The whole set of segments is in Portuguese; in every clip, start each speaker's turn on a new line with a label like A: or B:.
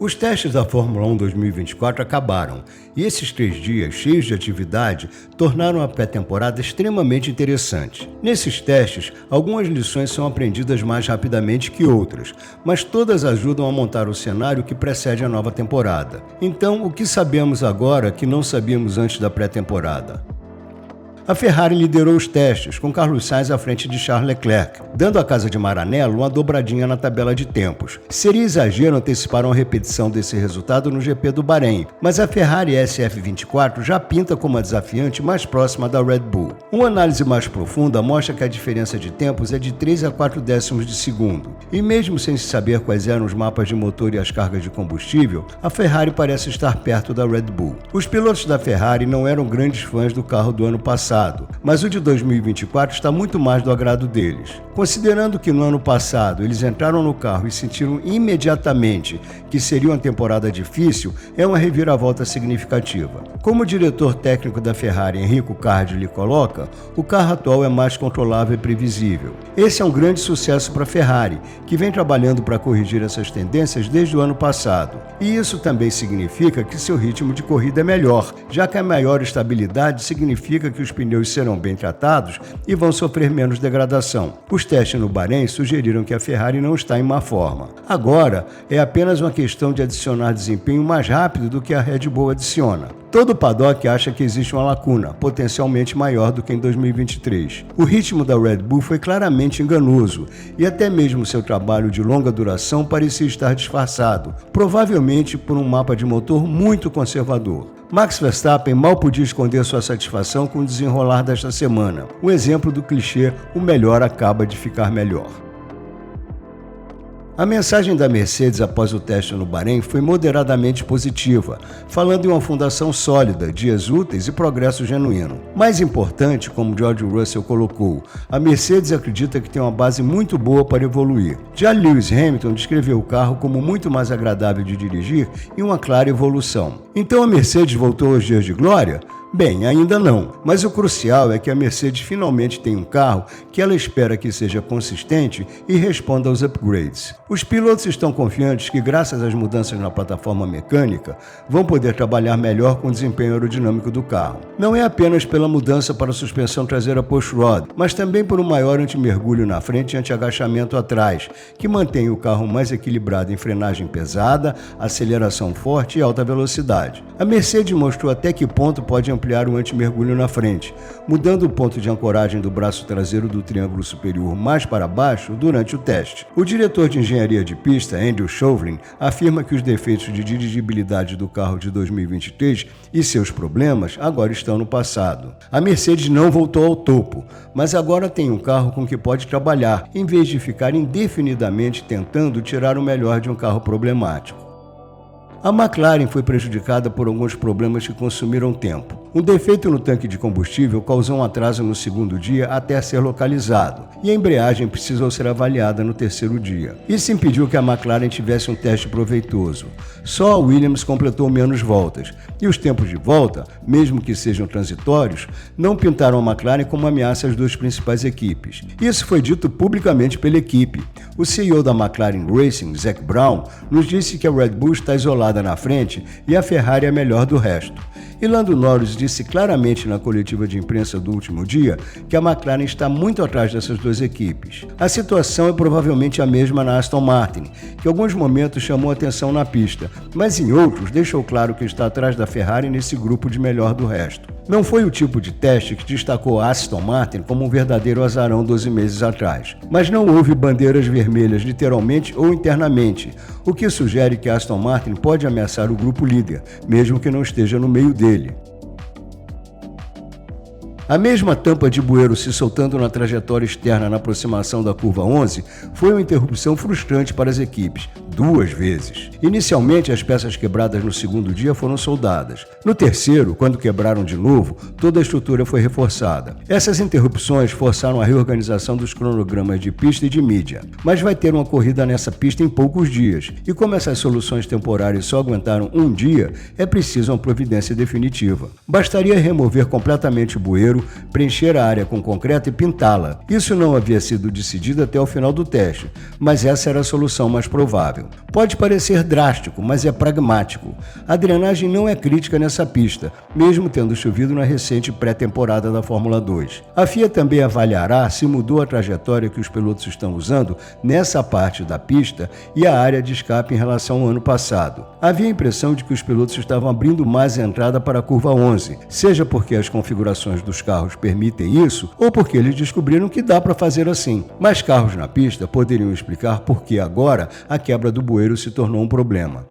A: Os testes da Fórmula 1 2024 acabaram, e esses 3 dias cheios de atividade tornaram a pré-temporada extremamente interessante. Nesses testes, algumas lições são aprendidas mais rapidamente que outras, mas todas ajudam a montar o cenário que precede a nova temporada. Então, o que sabemos agora que não sabíamos antes da pré-temporada? A Ferrari liderou os testes, com Carlos Sainz à frente de Charles Leclerc, dando à casa de Maranello uma dobradinha na tabela de tempos. Seria exagero antecipar uma repetição desse resultado no GP do Bahrein, mas a Ferrari SF24 já pinta como a desafiante mais próxima da Red Bull. Uma análise mais profunda mostra que a diferença de tempos é de 3 a 4 décimos de segundo, e mesmo sem se saber quais eram os mapas de motor e as cargas de combustível, a Ferrari parece estar perto da Red Bull. Os pilotos da Ferrari não eram grandes fãs do carro do ano passado, mas o de 2024 está muito mais do agrado deles. Considerando que no ano passado eles entraram no carro e sentiram imediatamente que seria uma temporada difícil, é uma reviravolta significativa. Como o diretor técnico da Ferrari, Enrico Cardi, lhe coloca, o carro atual é mais controlável e previsível. Esse é um grande sucesso para a Ferrari, que vem trabalhando para corrigir essas tendências desde o ano passado. E isso também significa que seu ritmo de corrida é melhor, já que a maior estabilidade significa que os pneus serão bem tratados e vão sofrer menos degradação. Os testes no Bahrein sugeriram que a Ferrari não está em má forma. Agora, é apenas uma questão de adicionar desempenho mais rápido do que a Red Bull adiciona. Todo o paddock acha que existe uma lacuna, potencialmente maior do que em 2023. O ritmo da Red Bull foi claramente enganoso, e até mesmo seu trabalho de longa duração parecia estar disfarçado, provavelmente por um mapa de motor muito conservador. Max Verstappen mal podia esconder sua satisfação com o desenrolar desta semana. Um exemplo do clichê, o melhor acaba de ficar melhor. A mensagem da Mercedes após o teste no Bahrein foi moderadamente positiva, falando em uma fundação sólida, dias úteis e progresso genuíno. Mais importante, como George Russell colocou, a Mercedes acredita que tem uma base muito boa para evoluir. Já Lewis Hamilton descreveu o carro como muito mais agradável de dirigir e uma clara evolução. Então a Mercedes voltou aos dias de glória? Bem, ainda não, mas o crucial é que a Mercedes finalmente tem um carro que ela espera que seja consistente e responda aos upgrades. Os pilotos estão confiantes que, graças às mudanças na plataforma mecânica, vão poder trabalhar melhor com o desempenho aerodinâmico do carro. Não é apenas pela mudança para a suspensão traseira push-rod, mas também por um maior anti-mergulho na frente e anti-agachamento atrás, que mantém o carro mais equilibrado em frenagem pesada, aceleração forte e alta velocidade. A Mercedes mostrou até que ponto pode ampliar o anti-mergulho na frente, mudando o ponto de ancoragem do braço traseiro do triângulo superior mais para baixo durante o teste. O diretor de engenharia de pista, Andrew Chauvelin, afirma que os defeitos de dirigibilidade do carro de 2023 e seus problemas agora estão no passado. A Mercedes não voltou ao topo, mas agora tem um carro com que pode trabalhar, em vez de ficar indefinidamente tentando tirar o melhor de um carro problemático. A McLaren foi prejudicada por alguns problemas que consumiram tempo. Um defeito no tanque de combustível causou um atraso no segundo dia até ser localizado, e a embreagem precisou ser avaliada no terceiro dia. Isso impediu que a McLaren tivesse um teste proveitoso. Só a Williams completou menos voltas, e os tempos de volta, mesmo que sejam transitórios, não pintaram a McLaren como ameaça às duas principais equipes. Isso foi dito publicamente pela equipe. O CEO da McLaren Racing, Zac Brown, nos disse que a Red Bull está isolada na frente e a Ferrari é a melhor do resto. E Lando Norris disse claramente na coletiva de imprensa do último dia que a McLaren está muito atrás dessas duas equipes. A situação é provavelmente a mesma na Aston Martin, que em alguns momentos chamou atenção na pista, mas em outros deixou claro que está atrás da Ferrari nesse grupo de melhor do resto. Não foi o tipo de teste que destacou a Aston Martin como um verdadeiro azarão 12 meses atrás. Mas não houve bandeiras vermelhas literalmente ou internamente, o que sugere que a Aston Martin pode ameaçar o grupo líder, mesmo que não esteja no meio dele. A mesma tampa de bueiro se soltando na trajetória externa na aproximação da curva 11 foi uma interrupção frustrante para as equipes, 2 vezes. Inicialmente, as peças quebradas no segundo dia foram soldadas. No terceiro, quando quebraram de novo, toda a estrutura foi reforçada. Essas interrupções forçaram a reorganização dos cronogramas de pista e de mídia. Mas vai ter uma corrida nessa pista em poucos dias, e como essas soluções temporárias só aguentaram um dia, é preciso uma providência definitiva. Bastaria remover completamente o bueiro bueiro, preencher a área com concreto e pintá-la. Isso não havia sido decidido até o final do teste, mas essa era a solução mais provável. Pode parecer drástico, mas é pragmático. A drenagem não é crítica nessa pista, mesmo tendo chovido na recente pré-temporada da Fórmula 2. A FIA também avaliará se mudou a trajetória que os pilotos estão usando nessa parte da pista e a área de escape em relação ao ano passado. Havia a impressão de que os pilotos estavam abrindo mais a entrada para a curva 11, seja porque as configurações dos carros permitem isso ou porque eles descobriram que dá para fazer assim. Mas carros na pista poderiam explicar por que agora a quebra do bueiro se tornou um problema.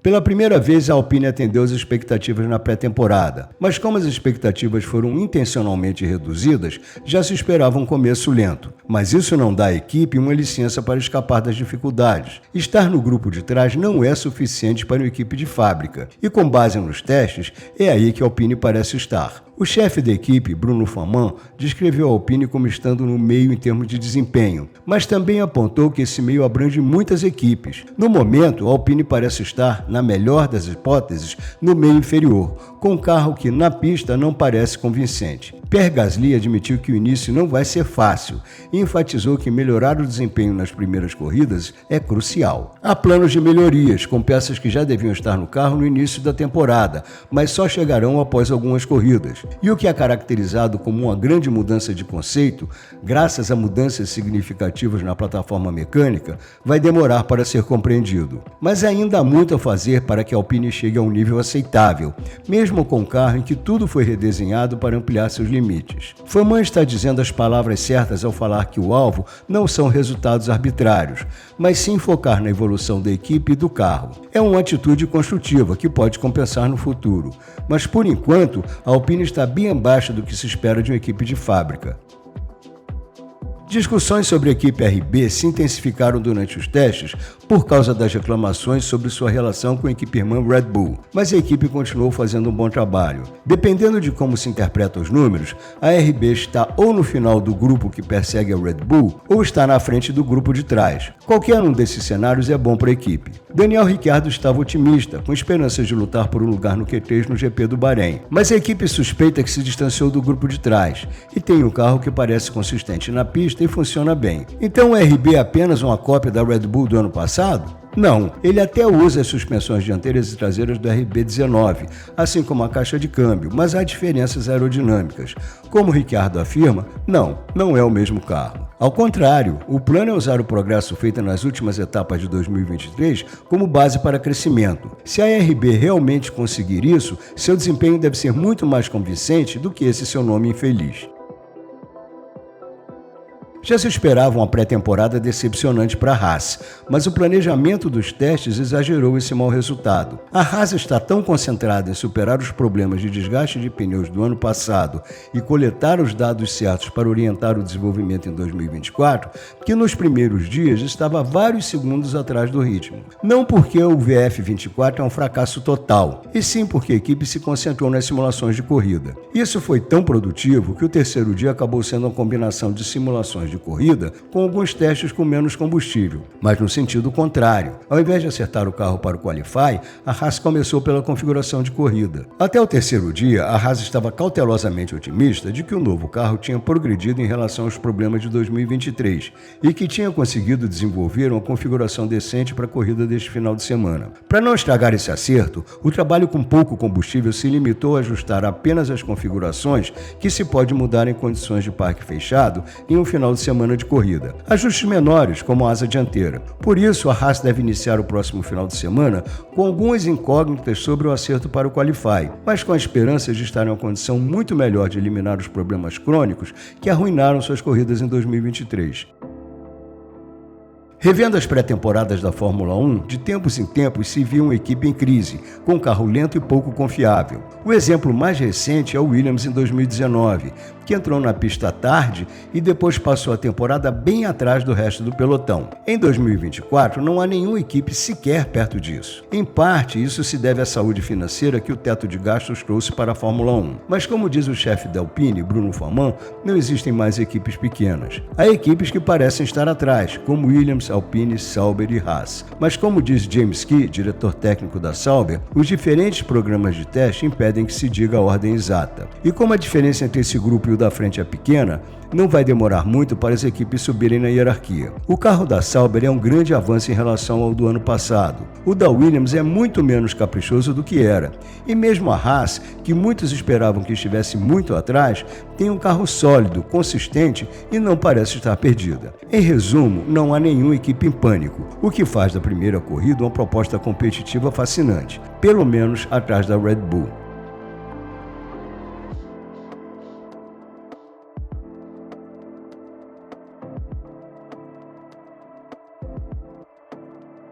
A: Pela primeira vez, a Alpine atendeu as expectativas na pré-temporada, mas como as expectativas foram intencionalmente reduzidas, já se esperava um começo lento. Mas isso não dá à equipe uma licença para escapar das dificuldades. Estar no grupo de trás não é suficiente para uma equipe de fábrica, e com base nos testes, é aí que a Alpine parece estar. O chefe da equipe, Bruno Faman, descreveu a Alpine como estando no meio em termos de desempenho, mas também apontou que esse meio abrange muitas equipes. No momento, a Alpine parece estar, na melhor das hipóteses, no meio inferior, com um carro que na pista não parece convincente. Pierre Gasly admitiu que o início não vai ser fácil e enfatizou que melhorar o desempenho nas primeiras corridas é crucial. Há planos de melhorias, com peças que já deviam estar no carro no início da temporada, mas só chegarão após algumas corridas. E o que é caracterizado como uma grande mudança de conceito, graças a mudanças significativas na plataforma mecânica, vai demorar para ser compreendido. Mas ainda há muito a fazer para que a Alpine chegue a um nível aceitável, mesmo com um carro em que tudo foi redesenhado para ampliar seus limites. Faman está dizendo as palavras certas ao falar que o alvo não são resultados arbitrários, mas sim focar na evolução da equipe e do carro. É uma atitude construtiva que pode compensar no futuro, mas por enquanto a Alpine está bem abaixo do que se espera de uma equipe de fábrica. Discussões sobre a equipe RB se intensificaram durante os testes por causa das reclamações sobre sua relação com a equipe irmã Red Bull, mas a equipe continuou fazendo um bom trabalho. Dependendo de como se interpretam os números, a RB está ou no final do grupo que persegue a Red Bull ou está na frente do grupo de trás. Qualquer um desses cenários é bom para a equipe. Daniel Ricciardo estava otimista, com esperanças de lutar por um lugar no Q3 no GP do Bahrein, mas a equipe suspeita que se distanciou do grupo de trás e tem um carro que parece consistente na pista e funciona bem. Então o RB é apenas uma cópia da Red Bull do ano passado? Não, ele até usa as suspensões dianteiras e traseiras do RB19, assim como a caixa de câmbio, mas há diferenças aerodinâmicas. Como Ricciardo afirma, não é o mesmo carro. Ao contrário, o plano é usar o progresso feito nas últimas etapas de 2023 como base para crescimento. Se a RB realmente conseguir isso, seu desempenho deve ser muito mais convincente do que esse seu nome infeliz. Já se esperava uma pré-temporada decepcionante para a Haas, mas o planejamento dos testes exagerou esse mau resultado. A Haas está tão concentrada em superar os problemas de desgaste de pneus do ano passado e coletar os dados certos para orientar o desenvolvimento em 2024, que nos primeiros dias estava vários segundos atrás do ritmo. Não porque o VF24 é um fracasso total, e sim porque a equipe se concentrou nas simulações de corrida. Isso foi tão produtivo que o terceiro dia acabou sendo uma combinação de simulações de corrida com alguns testes com menos combustível, mas no sentido contrário. Ao invés de acertar o carro para o Qualify, a Haas começou pela configuração de corrida. Até o terceiro dia, a Haas estava cautelosamente otimista de que o novo carro tinha progredido em relação aos problemas de 2023 e que tinha conseguido desenvolver uma configuração decente para a corrida deste final de semana. Para não estragar esse acerto, o trabalho com pouco combustível se limitou a ajustar apenas as configurações que se pode mudar em condições de parque fechado em um final de semana de corrida. Ajustes menores, como a asa dianteira. Por isso, a Haas deve iniciar o próximo final de semana com algumas incógnitas sobre o acerto para o Qualify, mas com a esperança de estar em uma condição muito melhor de eliminar os problemas crônicos que arruinaram suas corridas em 2023. Revendo as pré-temporadas da Fórmula 1, de tempos em tempos se viu uma equipe em crise, com um carro lento e pouco confiável. O exemplo mais recente é o Williams em 2019, que entrou na pista tarde e depois passou a temporada bem atrás do resto do pelotão. Em 2024, não há nenhuma equipe sequer perto disso. Em parte, isso se deve à saúde financeira que o teto de gastos trouxe para a Fórmula 1. Mas como diz o chefe da Alpine, Bruno Faman, não existem mais equipes pequenas. Há equipes que parecem estar atrás, como Williams, Alpine, Sauber e Haas. Mas como diz James Key, diretor técnico da Sauber, os diferentes programas de teste impedem que se diga a ordem exata. E como a diferença entre esse grupo e o da frente é pequena, não vai demorar muito para as equipes subirem na hierarquia. O carro da Sauber é um grande avanço em relação ao do ano passado. O da Williams é muito menos caprichoso do que era. E mesmo a Haas, que muitos esperavam que estivesse muito atrás, tem um carro sólido, consistente e não parece estar perdida. Em resumo, não há nenhuma equipe em pânico, o que faz da primeira corrida uma proposta competitiva fascinante, pelo menos atrás da Red Bull.